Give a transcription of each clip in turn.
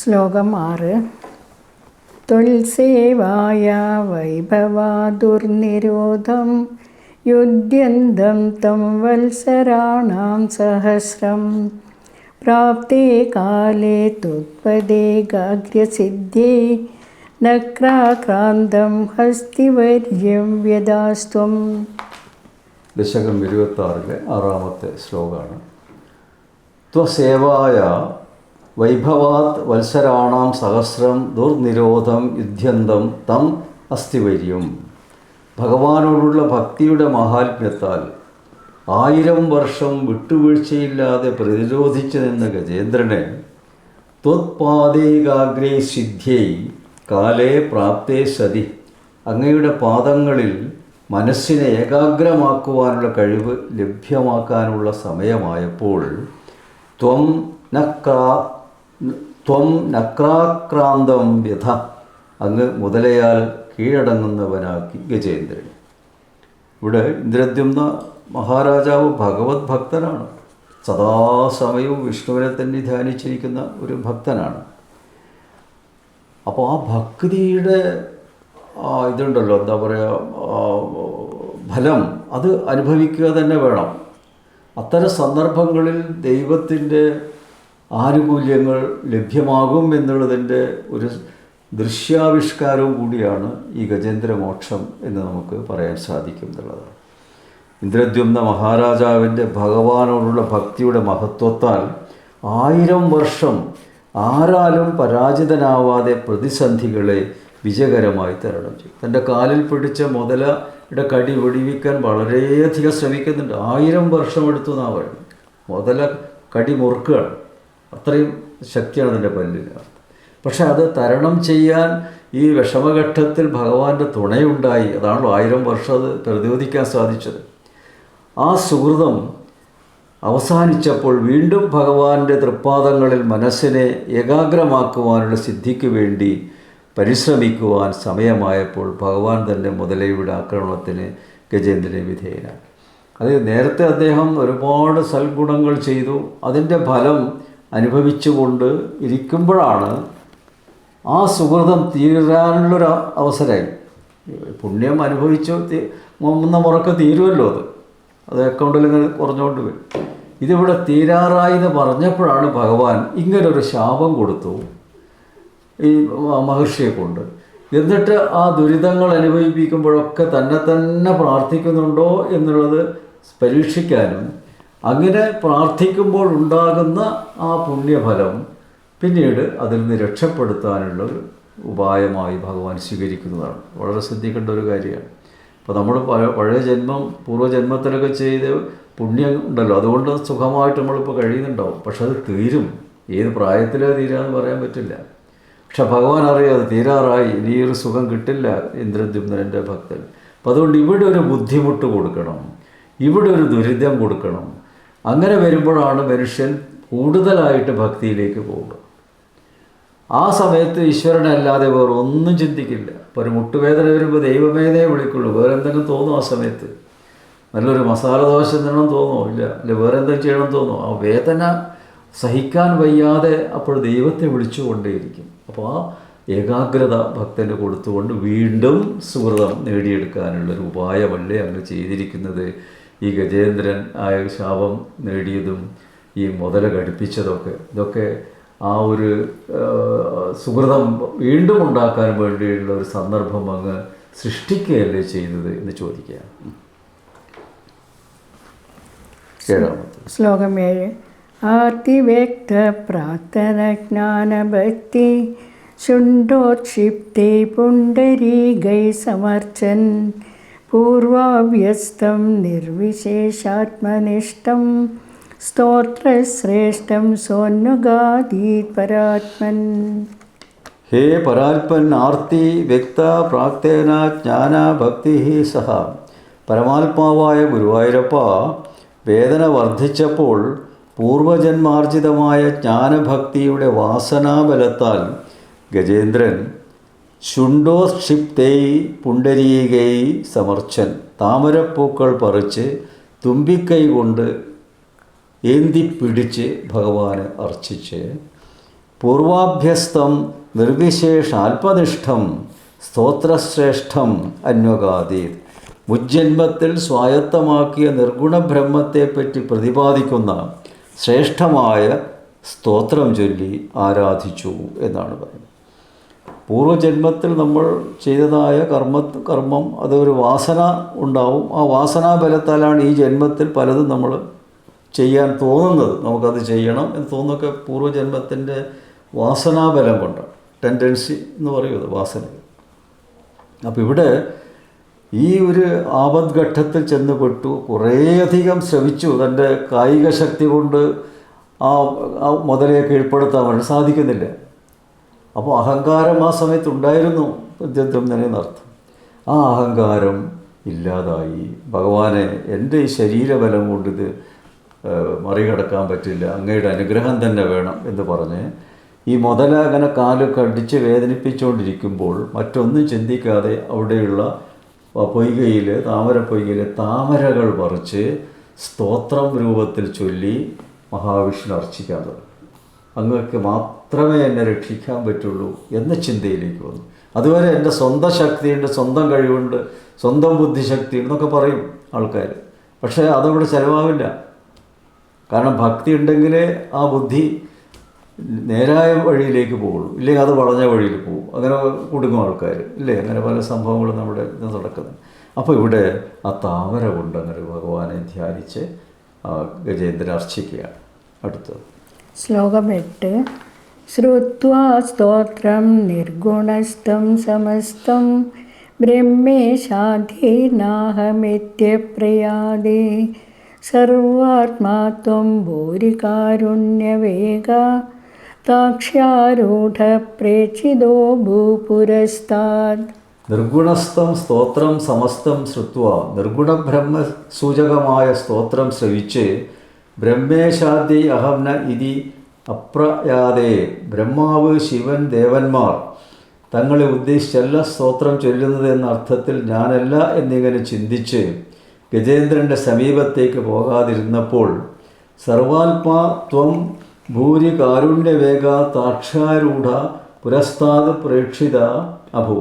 ശ്ലോകം 6. ത്വൽസേവായ വൈഭവാദുർനിരോധം യുദ്ധ്യന്തം തം വത്സരാണാം സഹസ്രം പ്രാപ്തേ കാലേ ത്വത്പദേകാഗ്രസിദ്ധ്യേ നക്രാക്രാന്തം ഹസ്തിവര്യം വ്യദാസ്ത്വം. ദശകം 26 6-ാമത്തെ ശ്ലോകമാണ്. ത്വസേവായ വൈഭവാത് വത്സരാണാം സഹസ്രം ദുർനിരോധം യുദ്ധ്യന്തം തം അസ്ഥിവര്യം. ഭഗവാനോടുള്ള ഭക്തിയുടെ മഹാത്മ്യത്താൽ 1000 വർഷം വിട്ടുവീഴ്ചയില്ലാതെ പ്രതിരോധിച്ചു നിന്ന ഗജേന്ദ്രനെ ത്വത്പാദേകാഗ്രേ സിദ്ധ്യൈ കാലേ പ്രാപ്തേ സതി, അങ്ങയുടെ പാദങ്ങളിൽ മനസ്സിനെ ഏകാഗ്രമാക്കുവാനുള്ള കഴിവ് ലഭ്യമാക്കാനുള്ള സമയമായപ്പോൾ ത്വം നക്രാക്രാന്തം വ്യഥ, അങ്ങ് മുതലയാൽ കീഴടങ്ങുന്നവനാക്കി ഗജേന്ദ്രൻ. ഇവിടെ ഇന്ദ്രദ്യുമ്ന മഹാരാജാവ് ഭഗവത് ഭക്തനാണ്. സദാസമയവും വിഷ്ണുവിനെ തന്നെ ധ്യാനിച്ചിരിക്കുന്ന ഒരു ഭക്തനാണ്. അപ്പോൾ ആ ഭക്തിയുടെ ഇതുണ്ടല്ലോ, എന്താ പറയുക, ഫലം അത് അനുഭവിക്കുക തന്നെ വേണം. അത്തരം സന്ദർഭങ്ങളിൽ ദൈവത്തിൻ്റെ ആനുകൂല്യങ്ങൾ ലഭ്യമാകും എന്നുള്ളതിൻ്റെ ഒരു ദൃശ്യാവിഷ്കാരവും കൂടിയാണ് ഈ ഗജേന്ദ്രമോക്ഷം എന്ന് നമുക്ക് പറയാൻ സാധിക്കും എന്നുള്ളതാണ്. ഇന്ദ്രദ്യുമ്ന മഹാരാജാവിൻ്റെ ഭഗവാനോടുള്ള ഭക്തിയുടെ മഹത്വത്താൽ 1000 വർഷം ആരാലും പരാജിതനാവാതെ പ്രതിസന്ധികളെ വിജയകരമായി തരണം ചെയ്യും. തൻ്റെ കാലിൽ പിടിച്ച മുതലയുടെ കടി വെടിവിക്കാൻ വളരെയധികം ശ്രമിക്കുന്നുണ്ട്. 1000 വർഷം എടുത്തു എന്നാണ് പറയുന്നത്. മുതല കടി മുറുക്കുകയാണ്, അത്രയും ശക്തിയാണ് അതിൻ്റെ പല്ലിന്. പക്ഷെ അത് തരണം ചെയ്യാൻ ഈ വിഷമഘട്ടത്തിൽ ഭഗവാന്റെ തുണയുണ്ടായി. അതാണല്ലോ 1000 വർഷം അത് പ്രതിരോധിക്കാൻ സാധിച്ചത്. ആ സുഹൃതം അവസാനിച്ചപ്പോൾ വീണ്ടും ഭഗവാന്റെ തൃപ്പാദങ്ങളിൽ മനസ്സിനെ ഏകാഗ്രമാക്കുവാനുള്ള സിദ്ധിക്ക് വേണ്ടി പരിശ്രമിക്കുവാൻ സമയമായപ്പോൾ ഭഗവാൻ തന്നെ മുതലയുടെ ആക്രമണത്തിന് ഗജേന്ദ്രനെ വിധേയനായി. അത് നേരത്തെ അദ്ദേഹം ഒരുപാട് സൽഗുണങ്ങൾ ചെയ്തു. അതിൻ്റെ ഫലം അനുഭവിച്ചുകൊണ്ട് ഇരിക്കുമ്പോഴാണ് ആ സുഹൃതം തീരാനുള്ളൊരു അവസരമായി. പുണ്യം അനുഭവിച്ചു മുറക്ക് തീരുമല്ലോ, അത് അക്കൗണ്ടിൽ ഇങ്ങനെ കുറഞ്ഞുകൊണ്ട് വരും. ഇതിവിടെ തീരാറായെന്ന് പറഞ്ഞപ്പോഴാണ് ഭഗവാൻ ഇങ്ങനൊരു ശാപം കൊടുത്തു ഈ മഹർഷിയെ കൊണ്ട്. എന്നിട്ട് ആ ദുരിതങ്ങൾ അനുഭവിപ്പിക്കുമ്പോഴൊക്കെ തന്നെ പ്രാർത്ഥിക്കുന്നുണ്ടോ എന്നുള്ളത് പരീക്ഷിക്കാനും അങ്ങനെ പ്രാർത്ഥിക്കുമ്പോൾ ഉണ്ടാകുന്ന ആ പുണ്യഫലം പിന്നീട് അതിൽ നിന്ന് രക്ഷപ്പെടുത്താനുള്ളൊരു ഉപായമായി ഭഗവാൻ സ്വീകരിക്കുന്നതാണ്. വളരെ ശ്രദ്ധിക്കേണ്ട ഒരു കാര്യമാണ്. അപ്പോൾ നമ്മൾ പഴയ ജന്മം പൂർവ്വജന്മത്തിലൊക്കെ ചെയ്ത് പുണ്യം ഉണ്ടല്ലോ, അതുകൊണ്ട് സുഖമായിട്ട് നമ്മളിപ്പോൾ കഴിയുന്നുണ്ടാവും. പക്ഷെ അത് തീരും. ഏത് പ്രായത്തിലേ തീരാന്ന് പറയാൻ പറ്റില്ല. പക്ഷെ ഭഗവാൻ അറിയാം അത് തീരാറായി, ഇനിയൊരു സുഖം കിട്ടില്ല ഇന്ദ്രദ്യുമ്നൻ്റെ ഭക്തൻ. അപ്പം അതുകൊണ്ട് ഇവിടെ ഒരു ബുദ്ധിമുട്ട് കൊടുക്കണം, ഇവിടെ ഒരു ദുരിതം കൊടുക്കണം. അങ്ങനെ വരുമ്പോഴാണ് മനുഷ്യൻ കൂടുതലായിട്ട് ഭക്തിയിലേക്ക് പോവുക. ആ സമയത്ത് ഈശ്വരനല്ലാതെ വേറെ ഒന്നും ചിന്തിക്കില്ല. ഇപ്പോൾ ഒരു മുട്ടുവേദന വരുമ്പോൾ ദൈവമേനേ വിളിക്കുള്ളൂ. വേറെ എന്തെങ്കിലും തോന്നും ആ സമയത്ത്? നല്ലൊരു മസാല ദോശ തിന്നണം തോന്നുമോ? ഇല്ല. അല്ലെ വേറെ എന്തെങ്കിലും ചെയ്യണം തോന്നുമോ? ആ വേദന സഹിക്കാൻ വയ്യാതെ അപ്പോൾ ദൈവത്തെ വിളിച്ചുകൊണ്ടേയിരിക്കും. അപ്പോൾ ആ ഏകാഗ്രത ഭക്തന് കൊടുത്തുകൊണ്ട് വീണ്ടും സുഹൃതം നേടിയെടുക്കാനുള്ളൊരു ഉപായമല്ലേ അങ്ങ് ചെയ്തിരിക്കുന്നത്. ഈ ഗജേന്ദ്രൻ ആയ ശാപം നേടിയതും ഈ മുതല ഘടിപ്പിച്ചതൊക്കെ ഇതൊക്കെ ആ ഒരു സുഹൃതം വീണ്ടും ഉണ്ടാക്കാൻ വേണ്ടിയുള്ള ഒരു സന്ദർഭം അങ്ങ് സൃഷ്ടിക്കുകയല്ലേ ചെയ്തത് എന്ന് ചോദിക്കുക. ശ്ലോകം 7. ആർത്തിവ്യക്ത പ്രാർത്ഥന ജ്ഞാനഭക്തി ശുണ്ഠോക്ഷിപ്തേ പുണ്ടരീകൈ സമർച്ചൻ പൂർവാഭ്യസ്തം നിർവിശേഷാത്മനിഷ്ഠം സ്തോത്രശ്രേഷ്ഠം സോന്നുഗാദീത് പരാത്മൻ. ഹേ പരാത്മൻ, ആർത്തി വ്യക്ത പ്രാർത്ഥന ജ്ഞാന ഭക്തി സഹ. പരമാത്മാവായ ഗുരുവായൂരപ്പ, വേദന വർദ്ധിച്ചപ്പോൾ പൂർവജന്മാർജിതമായ ജ്ഞാനഭക്തിയുടെ വാസനാബലത്താൽ ഗജേന്ദ്രൻ ശുണ്ഠോക്ഷിപ്തൈ പുണ്ടരീകൈ സമർച്ചൻ, താമരപ്പൂക്കൾ പറിച്ച് തുമ്പിക്കൈ കൊണ്ട് ഏന്തിപ്പിടിച്ച് ഭഗവാനെ അർച്ചിച്ച് പൂർവാഭ്യസ്തം നിർവിശേഷാൽപനിഷ്ഠം സ്തോത്രശ്രേഷ്ഠം അന്വഗാദീത്. മുജ്ജന്മത്തിൽ സ്വായത്തമാക്കിയ നിർഗുണ ബ്രഹ്മത്തെപ്പറ്റി പ്രതിപാദിക്കുന്ന ശ്രേഷ്ഠമായ സ്തോത്രം ചൊല്ലി ആരാധിച്ചു എന്നാണ് പറയുന്നത്. പൂർവ്വജന്മത്തിൽ നമ്മൾ ചെയ്തതായ കർമ്മം അതൊരു വാസന ഉണ്ടാവും. ആ വാസനാബലത്താലാണ് ഈ ജന്മത്തിൽ പലതും നമ്മൾ ചെയ്യാൻ തോന്നുന്നത്. നമുക്കത് ചെയ്യണം എന്ന് തോന്നുന്നൊക്കെ പൂർവ്വജന്മത്തിൻ്റെ വാസനാബലം കൊണ്ടാണ്. ടെൻഡൻസി എന്ന് പറയുന്നത് വാസന. അപ്പോൾ ഇവിടെ ഈ ഒരു ആപദ്ഘട്ടത്തിൽ ചെന്നുപെട്ടു. കുറേയധികം ശ്രമിച്ചു. തൻ്റെ കായിക ശക്തി കൊണ്ട് ആ മുതലയെ കീഴ്പ്പെടുത്താൻ വേണ്ടി സാധിക്കുന്നില്ല. അപ്പോൾ അഹങ്കാരം ആ സമയത്തുണ്ടായിരുന്നു എന്നർത്ഥം. ആ അഹങ്കാരം ഇല്ലാതായി. ഭഗവാനെ, എൻ്റെ ഈ ശരീരബലം കൊണ്ട് ഇത് മറികടക്കാൻ പറ്റില്ല, അങ്ങയുടെ അനുഗ്രഹം തന്നെ വേണം എന്ന് പറഞ്ഞ് ഈ മുതല അങ്ങനെ കാലൊക്കെ അടിച്ച് വേദനിപ്പിച്ചുകൊണ്ടിരിക്കുമ്പോൾ മറ്റൊന്നും ചിന്തിക്കാതെ അവിടെയുള്ള പൊയ്കയിൽ, താമരപ്പൊയ്കയിലെ താമരകൾ പറിച്ച് സ്തോത്രം രൂപത്തിൽ ചൊല്ലി മഹാവിഷ്ണു അർച്ചിക്കാൻ തുടങ്ങി. അങ്ങക്ക് മാത്രമേ എന്നെ രക്ഷിക്കാൻ പറ്റുള്ളൂ എന്ന ചിന്തയിലേക്ക് വന്നു. അതുവരെ എൻ്റെ സ്വന്തം ശക്തിയുണ്ട്, സ്വന്തം കഴിവുണ്ട്, സ്വന്തം ബുദ്ധിശക്തി എന്നൊക്കെ പറയും ആൾക്കാർ. പക്ഷേ അതവിടെ ചിലവാവില്ല. കാരണം ഭക്തി ഉണ്ടെങ്കിലേ ആ ബുദ്ധി നേരായ വഴിയിലേക്ക് പോകുള്ളൂ, ഇല്ലെങ്കിൽ അത് വളഞ്ഞ വഴിയിൽ പോകും. അങ്ങനെ കുടുങ്ങും ആൾക്കാർ, ഇല്ലേ? അങ്ങനെ പല സംഭവങ്ങളും നമ്മുടെ ഇത് നടക്കുന്നത്. അപ്പോൾ ഇവിടെ ആ താമര കൊണ്ട് അങ്ങനെ ഭഗവാനെ ധ്യാനിച്ച് ഗജേന്ദ്രൻ അർച്ചിക്കുകയാണ്. അടുത്തത് ശ്ലോകം 8. ശ്രുത്വാ സ്തോത്രം നിർഗുണസ്ഥം സമസ്തം ബ്രഹ്മേശാധീനാഹമിത്യപ്രയാദേ സർവാത്മാ ത്വം ഭൂരികാരുണ്യവേഗ താക്ഷ്യാരൂഢ പ്രേക്ഷിതോ ഭൂപുരസ്താദ്. നിർഗുണസ്ഥം സ്തോത്രം സമസ്തം ശ്രുത്വ. നിർഗുണബ്രഹ്മ സൂചകമായ സ്തോത്രം ശ്രവിച്ച് ബ്രഹ്മേശാദി അഹംന ഇതി അപ്രയാതേ. ബ്രഹ്മാവ്, ശിവൻ, ദേവന്മാർ തങ്ങളെ ഉദ്ദേശിച്ചല്ല സ്തോത്രം ചൊല്ലുന്നത് എന്ന അർത്ഥത്തിൽ ഞാനല്ല എന്നിങ്ങനെ ചിന്തിച്ച് ഗജേന്ദ്രൻ്റെ സമീപത്തേക്ക് പോകാതിരുന്നപ്പോൾ സർവാത്മാ ത്വം ഭൂരി കാരുണ്യവേഗ താക്ഷാരൂഢ പുരസ്താദ് പ്രേക്ഷിത അഭൂ.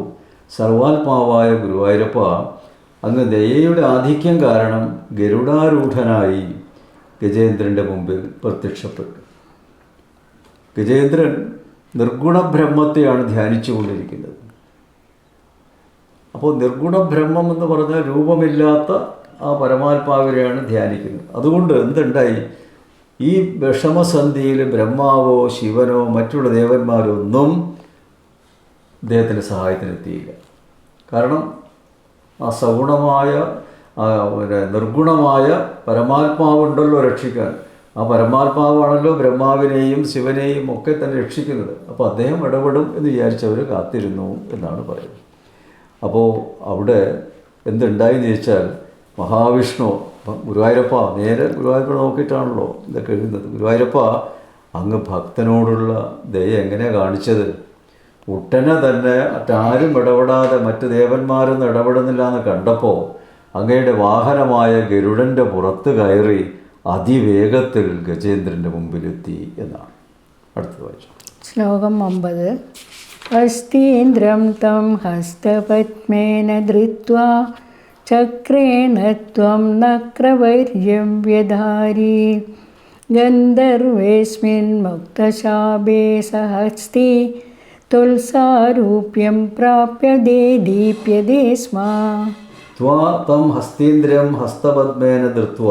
സർവാത്മാവായ ഗുരുവായൂരപ്പ, അങ്ങ് ദയയുടെ ആധിക്യം കാരണം ഗരുഡാരൂഢനായി ഗജേന്ദ്രൻ്റെ മുമ്പിൽ പ്രത്യക്ഷപ്പെട്ടു. ഗജേന്ദ്രൻ നിർഗുണബ്രഹ്മത്തെയാണ് ധ്യാനിച്ചു കൊണ്ടിരിക്കുന്നത്. അപ്പോൾ നിർഗുണബ്രഹ്മം എന്ന് പറഞ്ഞാൽ രൂപമില്ലാത്ത ആ പരമാത്മാവിനെയാണ് ധ്യാനിക്കുന്നത്. അതുകൊണ്ട് എന്തുണ്ടായി? ഈ വിഷമസന്ധിയിൽ ബ്രഹ്മാവോ ശിവനോ മറ്റുള്ള ദേവന്മാരോ ഒന്നും അദ്ദേഹത്തിൻ്റെ സഹായത്തിനെത്തിയില്ല. കാരണം ആ സഗുണമായ നിർഗുണമായ പരമാത്മാവുണ്ടല്ലോ രക്ഷിക്കാൻ. ആ പരമാത്മാവാണല്ലോ ബ്രഹ്മാവിനെയും ശിവനെയും ഒക്കെ തന്നെ രക്ഷിക്കുന്നത്. അപ്പോൾ അദ്ദേഹം ഇടപെടും എന്ന് വിചാരിച്ചവർ കാത്തിരുന്നു എന്നാണ് പറയുന്നത്. അപ്പോൾ അവിടെ എന്തുണ്ടായെന്ന് ചോദിച്ചാൽ മഹാവിഷ്ണു ഗുരുവായൂരപ്പ, നേരെ ഗുരുവായൂരപ്പ നോക്കിയിട്ടാണല്ലോ ഇതൊക്കെ എഴുതുന്നത്. ഗുരുവായൂരപ്പ, അങ്ങ് ഭക്തനോടുള്ള ദയ എങ്ങനെയാണ് കാണിച്ചത്? ഉടനെ തന്നെ മറ്റാരും ഇടപെടാതെ മറ്റ് ദേവന്മാരൊന്നും ഇടപെടുന്നില്ല എന്ന് കണ്ടപ്പോൾ അങ്ങയുടെ വാഹനമായ ഗരുഡൻ്റെ പുറത്ത് കയറി അതിവേഗത്തിൽ ഗജേന്ദ്രൻ്റെ മുമ്പിലെത്തി എന്നാണ്. അടുത്തത് വായിച്ചു. ശ്ലോകം 9. ഹസ്തീന്ദ്രം തം ഹസ്തപത്മേന ധൃത്വാ ചക്രേണ ത്വം നക്രവര്യം വ്യധാരി ഗന്ധർവേസ്മിൻ മുക്തശാപേ സഹസ്തി തുൽസാരൂപ്യം പ്രാപ്യതേ ദീപ്യതേ സ്മ. ത്വാ തം ഹസ്തീന്ദ്രം ഹസ്തപത്മേന ധൃത്വ.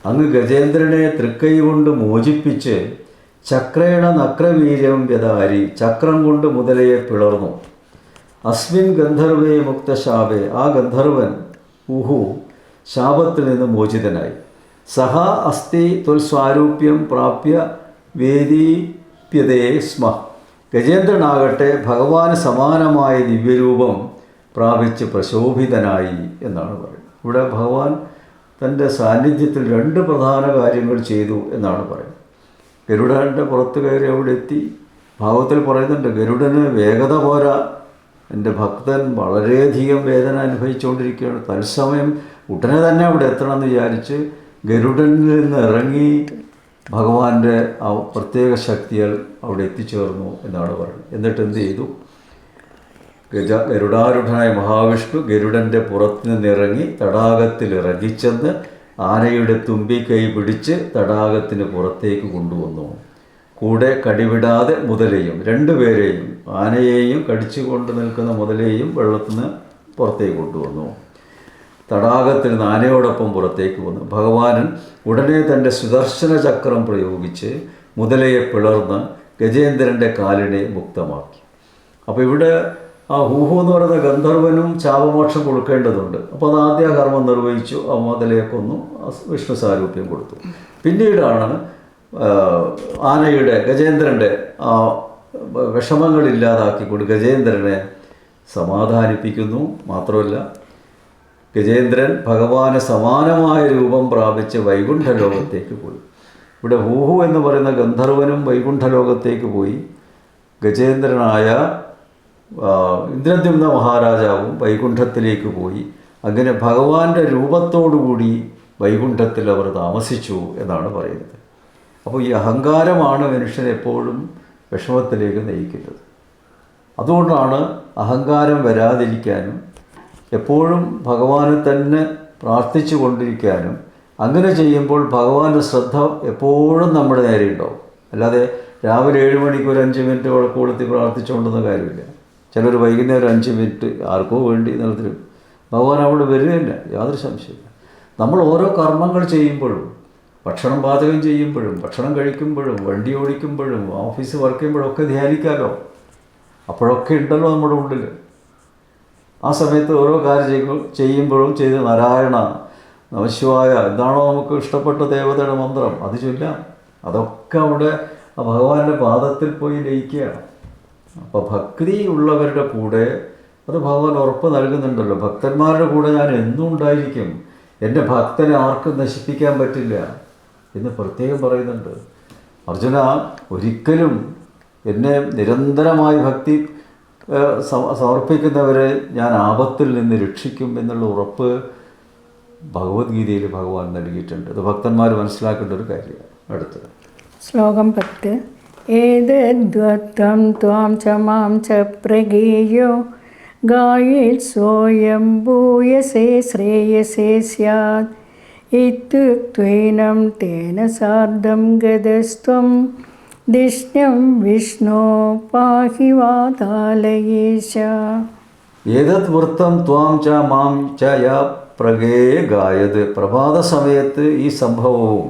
അങ്ങ് ഗജേന്ദ്രനെ തൃക്കൈ കൊണ്ട് മോചിപ്പിച്ച് ചക്രേണ നക്രവീര്യം വ്യധാരി, ചക്രം കൊണ്ട് മുതലയെ പിളർന്നു. അസ്മിൻ ഗന്ധർവേ മുക്തശാപേ, ആ ഗന്ധർവൻ ഊഹു ശാപത്തിൽ നിന്ന് മോചിതനായി. സഹ അസ്തി ത്വൽസ്വാരൂപ്യം പ്രാപ്യ വേദീപ്യതേ സ്മ. ഗജേന്ദ്രനാകട്ടെ ഭഗവാന് സമാനമായ ദിവ്യരൂപം പ്രാപിച്ച് പ്രശോഭിതനായി എന്നാണ് പറയുന്നത്. ഇവിടെ ഭഗവാൻ തൻ്റെ സാന്നിധ്യത്തിൽ 2 പ്രധാന കാര്യങ്ങൾ ചെയ്തു എന്നാണ് പറയുന്നത്. ഗരുഡൻ്റെ പുറത്ത് കയറി അവിടെ എത്തി. ഭാഗവത്തിൽ പറയുന്നുണ്ട്, ഗരുഡന് വേഗത പോരാ, എൻ്റെ ഭക്തൻ വളരെയധികം വേദന അനുഭവിച്ചുകൊണ്ടിരിക്കുകയാണ്. തത്സമയം ഉടനെ തന്നെ അവിടെ എത്തണമെന്ന് വിചാരിച്ച് ഗരുഡനിൽ നിന്ന് ഇറങ്ങി ഭഗവാന്റെ ആ പ്രത്യേക ശക്തിയാൽ അവിടെ എത്തിച്ചേർന്നു എന്നാണ് പറയുന്നത്. എന്നിട്ട് എന്ത് ചെയ്തു? ഗരുഡാരൂഢനായ മഹാവിഷ്ണു ഗരുഡൻ്റെ പുറത്ത് നിന്നിറങ്ങി തടാകത്തിൽ ഇറങ്ങിച്ചെന്ന് ആനയുടെ തുമ്പിക്കൈ പിടിച്ച് തടാകത്തിന് പുറത്തേക്ക് കൊണ്ടുവന്നു. കൂടെ കടിവിടാതെ മുതലയും, രണ്ടുപേരെയും, ആനയെയും കടിച്ചു കൊണ്ട് നിൽക്കുന്ന മുതലയെയും വെള്ളത്തിൽ നിന്ന് പുറത്തേക്ക് കൊണ്ടുവന്നു. തടാകത്തിൽ നിന്ന് ആനയോടൊപ്പം പുറത്തേക്ക് വന്നു. ഭഗവാനൻ ഉടനെ തൻ്റെ സുദർശന ചക്രം പ്രയോഗിച്ച് മുതലയെ പിളർന്ന് ഗജേന്ദ്രൻ്റെ കാലിനെ മുക്തമാക്കി. അപ്പോൾ ഇവിടെ ആ ഹൂഹു എന്ന് പറയുന്ന ഗന്ധർവനും ശാപമോക്ഷം കൊടുക്കേണ്ടതുണ്ട്. അപ്പോൾ അത് ആദ്യ കർമ്മം നിർവഹിച്ചു. ആ മുതലയെ കൊന്നു, വിഷ്ണു സാരൂപ്യം കൊടുത്തു. പിന്നീടാണ് ആനയുടെ ഗജേന്ദ്രൻ്റെ ആ വിഷമങ്ങളില്ലാതാക്കിക്കൊണ്ട് ഗജേന്ദ്രനെ സമാധാനിപ്പിക്കുന്നു. മാത്രമല്ല ഗജേന്ദ്രൻ ഭഗവാന് സമാനമായ രൂപം പ്രാപിച്ച് വൈകുണ്ഠലോകത്തേക്ക് പോയി. ഇവിടെ ഹൂഹു എന്ന് പറയുന്ന ഗന്ധർവനും വൈകുണ്ഠലോകത്തേക്ക് പോയി. ഗജേന്ദ്രനായ ഇന്ദ്രദ്യുമ്ന മഹാരാജാവും വൈകുണ്ഠത്തിലേക്ക് പോയി. അങ്ങനെ ഭഗവാന്റെ രൂപത്തോടുകൂടി വൈകുണ്ഠത്തിൽ അവർ താമസിച്ചു എന്നാണ് പറയുന്നത്. അപ്പോൾ ഈ അഹങ്കാരമാണ് മനുഷ്യനെ എപ്പോഴും വിഷമത്തിലേക്ക് നയിക്കുന്നത്. അതുകൊണ്ടാണ് അഹങ്കാരം വരാതിരിക്കാനും എപ്പോഴും ഭഗവാനെ തന്നെ പ്രാർത്ഥിച്ചു കൊണ്ടിരിക്കാനും, അങ്ങനെ ചെയ്യുമ്പോൾ ഭഗവാന്റെ ശ്രദ്ധ എപ്പോഴും നമ്മുടെ നേരെ ഉണ്ടാവും. അല്ലാതെ രാവിലെ 7 മണിക്ക് ഒരു 5 മിനിറ്റ് വിളക്ക് കൊളുത്തി പ്രാർത്ഥിച്ചുകൊണ്ടെന്ന കാര്യമില്ല. ചിലർ വൈകുന്നേരം 5 മിനിറ്റ് ആർക്കോ വേണ്ടി നടത്തിരും. ഭഗവാൻ അവിടെ വരികയില്ല, യാതൊരു സംശയമില്ല. നമ്മൾ ഓരോ കർമ്മങ്ങൾ ചെയ്യുമ്പോഴും, ഭക്ഷണം പാചകം ചെയ്യുമ്പോഴും, ഭക്ഷണം കഴിക്കുമ്പോഴും, വണ്ടി ഓടിക്കുമ്പോഴും, ഓഫീസ് വർക്ക് ചെയ്യുമ്പോഴൊക്കെ ധ്യാനിക്കാമല്ലോ. അപ്പോഴൊക്കെ ഉണ്ടല്ലോ നമ്മുടെ ഉള്ളിൽ. ആ സമയത്ത് ഓരോ കാര്യം ചെയ്യുമ്പോഴും ചെയ്ത് നാരായണ നമശിവായ എന്താണോ നമുക്ക് ഇഷ്ടപ്പെട്ട ദേവതയുടെ മന്ത്രം അത് ചൊല്ലാം. അതൊക്കെ അവിടെ ആ ഭഗവാന്റെ പാദത്തിൽ പോയി ലയിക്കുകയാണ്. അപ്പോൾ ഭക്തി ഉള്ളവരുടെ കൂടെ അത് ഭഗവാൻ ഉറപ്പ് നൽകുന്നുണ്ടല്ലോ. ഭക്തന്മാരുടെ കൂടെ ഞാൻ എന്നും ഉണ്ടായിരിക്കും, എൻ്റെ ഭക്തനെ ആർക്കും നശിപ്പിക്കാൻ പറ്റില്ല എന്ന് പ്രത്യേകം പറയുന്നുണ്ട്. അർജുന, ഒരിക്കലും എന്നെ നിരന്തരമായി ഭക്തി സമർപ്പിക്കുന്നവരെ ഞാൻ ആപത്തിൽ നിന്ന് രക്ഷിക്കും എന്നുള്ള ഉറപ്പ് ഭഗവത്ഗീതയിൽ ഭഗവാൻ നൽകിയിട്ടുണ്ട്. അത് ഭക്തന്മാർ മനസ്സിലാക്കേണ്ട ഒരു കാര്യമാണ്. അടുത്തത് ശ്ലോകം 10. ഏതദ്വത്വം ത്വാം ച മാം ച പ്രഗേയോ ഗായേത് സ്വയം ഭൂയസേ ശ്രേയസേ സ്യാത് ഇത്യുക്ത്വേനം തേന സാർദ്ധം ഗതസ്ത്വം ധിഷ്ണ്യം വിഷ്ണോ പാഹി വാതാലയേശ. ഏതത് വൃത്തം ത്വാം ച മാം ച യ പ്രഗേ ഗായത്. പ്രഭാത സമയത്ത് ഈ സംഭവവും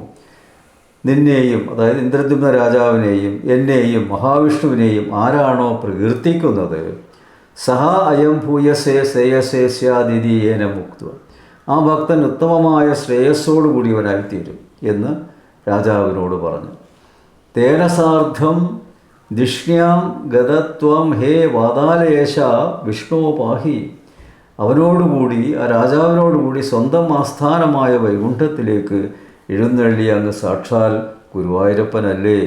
നിന്നെയും, അതായത് ഇന്ദ്രദ്യുമ്ന രാജാവിനെയും എന്നെയും മഹാവിഷ്ണുവിനെയും ആരാണോ പ്രകീർത്തിക്കുന്നത്, സഹ അയം ഭൂയസേ ശ്രേയസേ സ്യാദിതി ഏന മുക്ത, ആ ഭക്തൻ ഉത്തമമായ ശ്രേയസ്സോടുകൂടിയവനായിത്തീരും എന്ന് രാജാവിനോട് പറഞ്ഞു. തേന സാർദ്ധം ധിഷ്ണ്യാം ഗതത്വം ഹേ വാതാലയേശ വിഷ്ണു പാഹി. അവനോടുകൂടി, ആ രാജാവിനോടുകൂടി സ്വന്തം ആസ്ഥാനമായ വൈകുണ്ഠത്തിലേക്ക് എഴുന്നള്ളി അങ്ങ് സാക്ഷാൽ ഗുരുവായൂരപ്പനല്ലേ,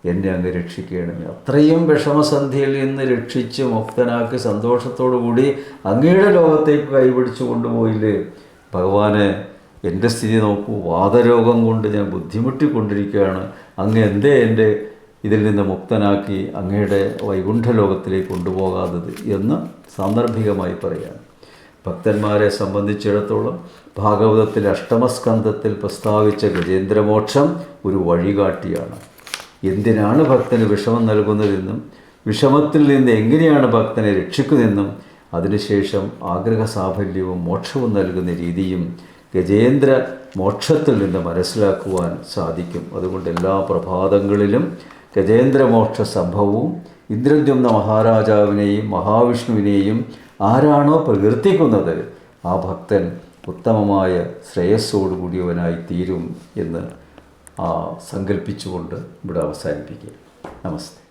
എന്നെ അങ്ങ് രക്ഷിക്കണമേ. അത്രയും വിഷമസന്ധിയിൽ നിന്ന് രക്ഷിച്ച് മുക്തനാക്കി സന്തോഷത്തോടു കൂടി അങ്ങയുടെ ലോകത്തേക്ക് കൈപിടിച്ചു കൊണ്ടുപോയില്ലേ ഭഗവാനെ. എൻ്റെ സ്ഥിതി നോക്കൂ, വാതരോഗം കൊണ്ട് ഞാൻ ബുദ്ധിമുട്ടിക്കൊണ്ടിരിക്കുകയാണ്. അങ്ങ് എന്തേ എൻ്റെ ഇതിൽ നിന്ന് മുക്തനാക്കി അങ്ങയുടെ വൈകുണ്ഠലോകത്തിലേക്ക് കൊണ്ടുപോകാത്തത് എന്ന് സാന്ദർഭികമായി പറയാം. ഭക്തന്മാരെ സംബന്ധിച്ചിടത്തോളം ഭാഗവതത്തിൽ അഷ്ടമസ്കന്ധത്തിൽ പ്രസ്താവിച്ച ഗജേന്ദ്രമോക്ഷം ഒരു വഴികാട്ടിയാണ്. എന്തിനാണ് ഭക്തന് വിഷമം നൽകുന്നതെന്നും വിഷമത്തിൽ നിന്ന് എങ്ങനെയാണ് ഭക്തനെ രക്ഷിക്കുന്നതെന്നും അതിനുശേഷം ആഗ്രഹസാഫല്യവും മോക്ഷവും നൽകുന്ന രീതിയും ഗജേന്ദ്ര മോക്ഷത്തിൽ നിന്ന് മനസ്സിലാക്കുവാൻ സാധിക്കും. അതുകൊണ്ട് എല്ലാ പ്രഭാതങ്ങളിലും ഗജേന്ദ്രമോക്ഷ സംഭവവും ഇന്ദ്രദ്യുമ്ന മഹാരാജാവിനെയും മഹാവിഷ്ണുവിനെയും ആരാണോ പ്രകീർത്തിക്കുന്നത് ആ ഭക്തൻ ഉത്തമമായ ശ്രേയസ്സോടുകൂടിയവനായി തീരും എന്ന് സങ്കല്പിച്ചുകൊണ്ട് ഇവിടെ അവസാനിപ്പിക്കുക. നമസ്തേ.